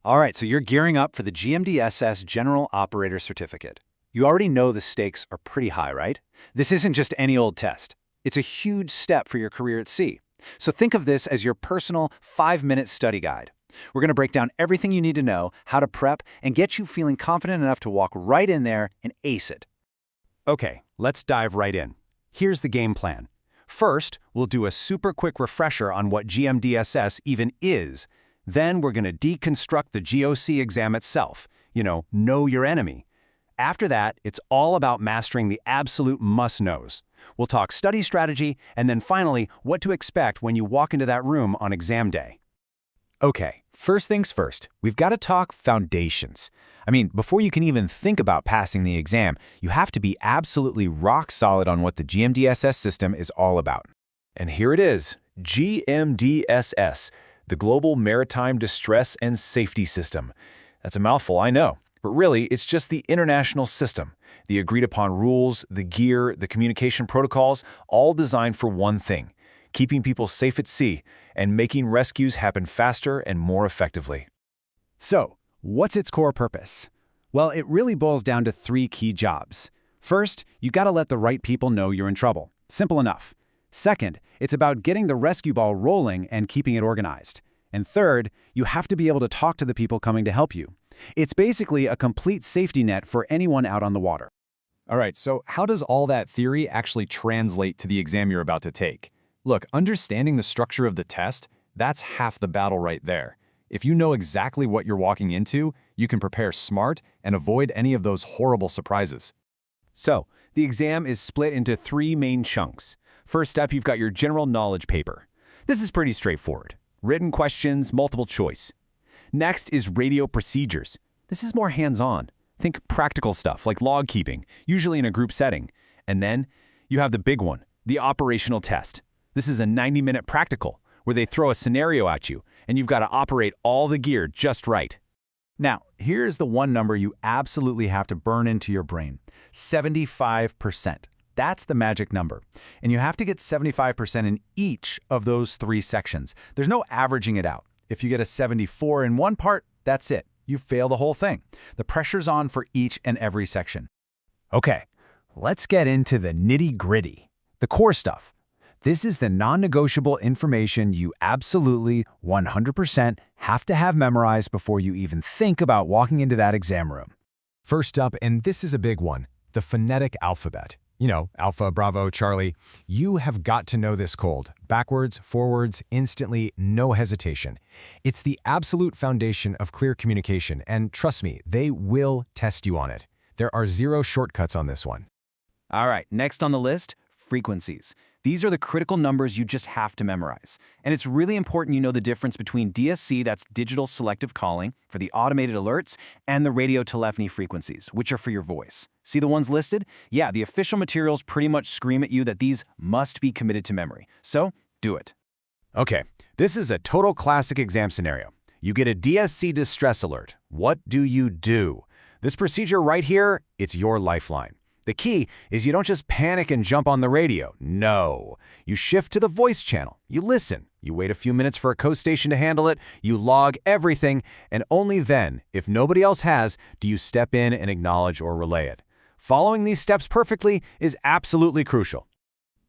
All right, so you're gearing up for the GMDSS General Operator Certificate. You already know the stakes are pretty high, right? This isn't just any old test. It's a huge step for your career at sea. So think of this as your personal 5-minute study guide. We're going to break down everything you need to know, how to prep, and get you feeling confident enough to walk right in there and ace it. Okay, let's dive right in. Here's the game plan. First, we'll do a super quick refresher on what GMDSS even is. Then we're going to deconstruct the GOC exam itself. Know your enemy. After that, it's all about mastering the absolute must-knows. We'll talk study strategy, and then finally, what to expect when you walk into that room on exam day. Okay, first things first, we've got to talk foundations. Before you can even think about passing the exam, you have to be absolutely rock solid on what the GMDSS system is all about. And here it is, GMDSS, the Global Maritime Distress and Safety System. That's a mouthful, I know, but really it's just the international system. The agreed-upon rules, the gear, the communication protocols, all designed for one thing: keeping people safe at sea and making rescues happen faster and more effectively. So, what's its core purpose? Well, it really boils down to 3 key jobs. First, you got to let the right people know you're in trouble. Simple enough. Second, it's about getting the rescue ball rolling and keeping it organized. And third, you have to be able to talk to the people coming to help you. It's basically a complete safety net for anyone out on the water. All right, so how does all that theory actually translate to the exam you're about to take? Look, understanding the structure of the test, that's half the battle right there. If you know exactly what you're walking into, you can prepare smart and avoid any of those horrible surprises. So, the exam is split into 3 main chunks. First up, you've got your general knowledge paper. This is pretty straightforward. Written questions, multiple choice. Next is radio procedures. This is more hands-on. Think practical stuff like log keeping, usually in a group setting. And then you have the big one, the operational test. This is a 90-minute practical where they throw a scenario at you and you've got to operate all the gear just right. Now, here's the one number you absolutely have to burn into your brain: 75%. That's the magic number. And you have to get 75% in each of those 3 sections. There's no averaging it out. If you get a 74 in one part, that's it. You fail the whole thing. The pressure's on for each and every section. Okay, let's get into the nitty-gritty, the core stuff. This is the non-negotiable information you absolutely 100% have to have memorized before you even think about walking into that exam room. First up, and this is a big one, the phonetic alphabet. Alpha, Bravo, Charlie. You have got to know this cold. Backwards, forwards, instantly, no hesitation. It's the absolute foundation of clear communication, and trust me, they will test you on it. There are 0 shortcuts on this one. All right, next on the list, frequencies. These are the critical numbers you just have to memorize. And it's really important you know the difference between DSC, that's digital selective calling, for the automated alerts, and the radio telephony frequencies, which are for your voice. See the ones listed? Yeah, the official materials pretty much scream at you that these must be committed to memory. So, do it. Okay, this is a total classic exam scenario. You get a DSC distress alert. What do you do? This procedure right here, it's your lifeline. The key is you don't just panic and jump on the radio. No. You shift to the voice channel. You listen. You wait a few minutes for a coast station to handle it. You log everything. And only then, if nobody else has, do you step in and acknowledge or relay it. Following these steps perfectly is absolutely crucial.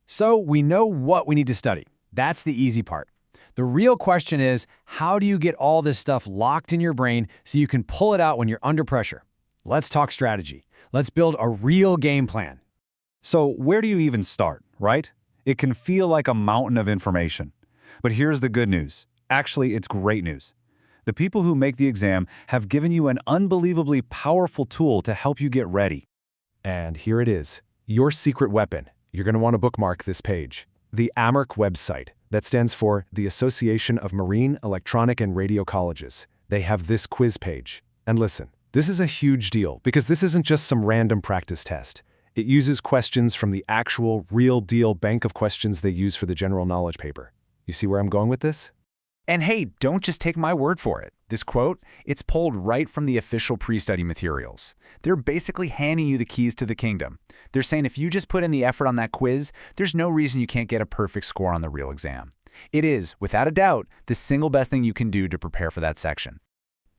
So we know what we need to study. That's the easy part. The real question is, how do you get all this stuff locked in your brain so you can pull it out when you're under pressure? Let's talk strategy. Let's build a real game plan. So where do you even start, right? It can feel like a mountain of information. But here's the good news. Actually, it's great news. The people who make the exam have given you an unbelievably powerful tool to help you get ready. And here it is, your secret weapon. You're going to want to bookmark this page. The AMERC website. That stands for the Association of Marine, Electronic, and Radio Colleges. They have this quiz page. And listen. This is a huge deal because this isn't just some random practice test. It uses questions from the actual, real-deal bank of questions they use for the general knowledge paper. You see where I'm going with this? And hey, don't just take my word for it. This quote, it's pulled right from the official pre-study materials. They're basically handing you the keys to the kingdom. They're saying if you just put in the effort on that quiz, there's no reason you can't get a perfect score on the real exam. It is, without a doubt, the single best thing you can do to prepare for that section.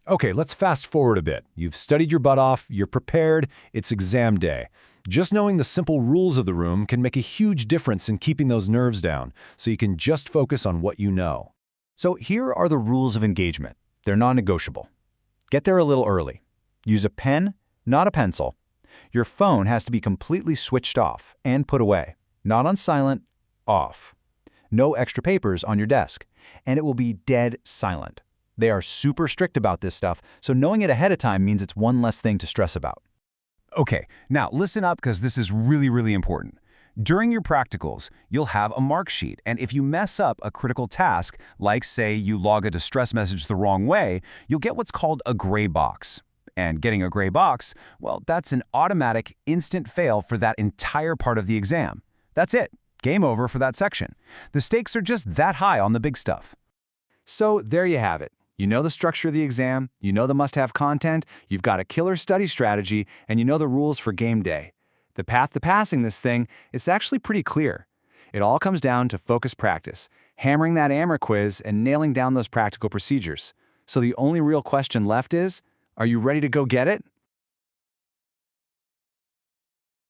Okay, let's fast forward a bit. You've studied your butt off, you're prepared, it's exam day. Just knowing the simple rules of the room can make a huge difference in keeping those nerves down, so you can just focus on what you know. So here are the rules of engagement. They're non-negotiable. Get there a little early. Use a pen, not a pencil. Your phone has to be completely switched off and put away. Not on silent, off. No extra papers on your desk. And it will be dead silent. They are super strict about this stuff, so knowing it ahead of time means it's one less thing to stress about. Okay, now listen up because this is really, really important. During your practicals, you'll have a mark sheet, and if you mess up a critical task, like say you log a distress message the wrong way, you'll get what's called a gray box. And getting a gray box, well, that's an automatic instant fail for that entire part of the exam. That's it. Game over for that section. The stakes are just that high on the big stuff. So there you have it. You know the structure of the exam, you know the must-have content, you've got a killer study strategy, and you know the rules for game day. The path to passing this thing is actually pretty clear. It all comes down to focused practice, hammering that AMR quiz and nailing down those practical procedures. So the only real question left is, are you ready to go get it?